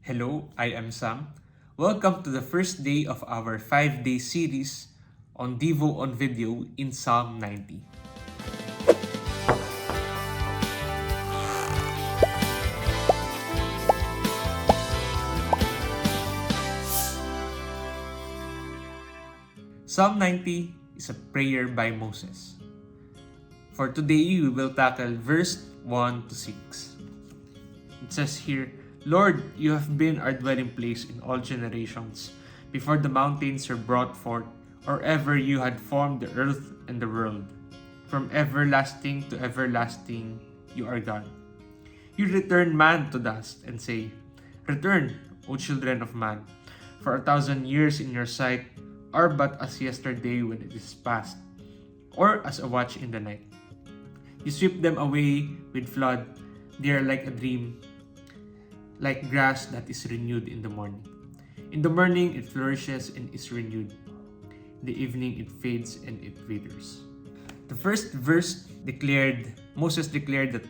Hello, I am Sam. Welcome to the first day of our 5-day series on Devo on video in Psalm 90. Psalm 90 is a prayer by Moses. For today, we will tackle verse 1 to 6. It says here, Lord, you have been our dwelling place in all generations, before the mountains were brought forth, or ever you had formed the earth and the world. From everlasting to everlasting, you are God. You return man to dust and say, Return, O children of man, for 1,000 years in your sight are but as yesterday when it is past, or as a watch in the night. You sweep them away with flood, they are like a dream, like grass that is renewed in the morning. In the morning it flourishes and is renewed. In the evening it fades and it withers. The first verse Moses declared that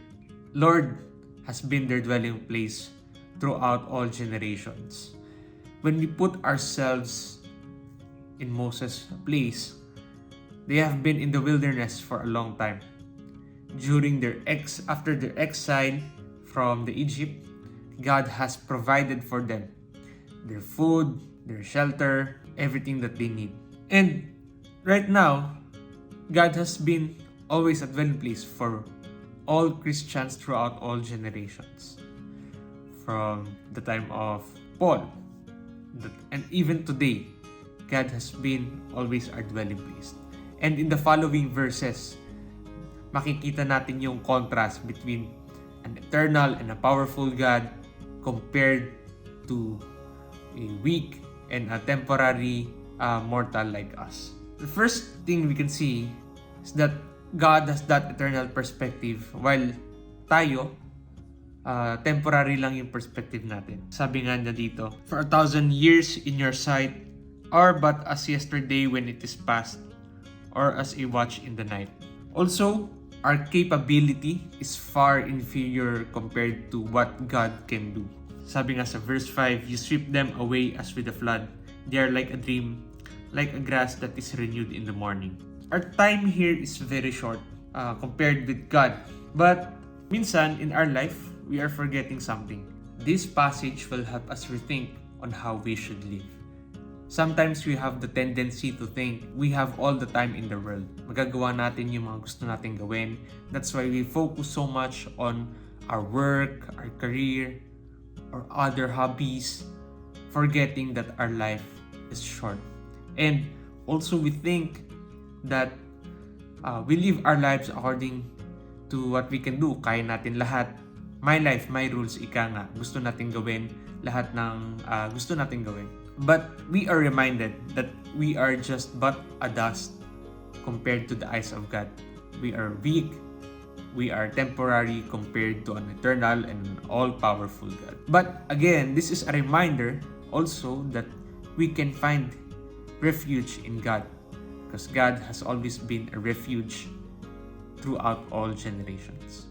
Lord has been their dwelling place throughout all generations. When we put ourselves in Moses' place, they have been in the wilderness for a long time. After their exile from the Egypt, God has provided for them their food, their shelter, everything that they need. And right now, God has been always a dwelling place for all Christians throughout all generations. From the time of Paul, and even today, God has been always our dwelling place. And in the following verses, makikita natin yung contrast between an eternal and a powerful God compared to a weak and a temporary mortal like us. The first thing we can see is that God has that eternal perspective while tayo, temporary lang yung perspective natin. Sabi nga na dito, For 1,000 years in your sight are but as yesterday when it is past, or as a watch in the night. Also, our capability is far inferior compared to what God can do. Sabi nga sa verse 5, You sweep them away as with a flood. They are like a dream, like a grass that is renewed in the morning. Our time here is very short compared with God. But minsan in our life, we are forgetting something. This passage will help us rethink on how we should live. Sometimes we have the tendency to think we have all the time in the world. Magagawa natin yung mga gusto natin gawin. That's why we focus so much on our work, our career, or other hobbies, forgetting that our life is short. And also we think that we live our lives according to what we can do. Kaya natin lahat. My life, my rules, ika nga. Gusto natin gawin lahat ng gusto natin gawin. But we are reminded that we are just but a dust compared to the eyes of God. We are weak. We are temporary compared to an eternal and all-powerful God. But again, this is a reminder also that we can find refuge in God, because God has always been a refuge throughout all generations.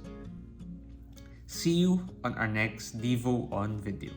See you on our next Devo on video.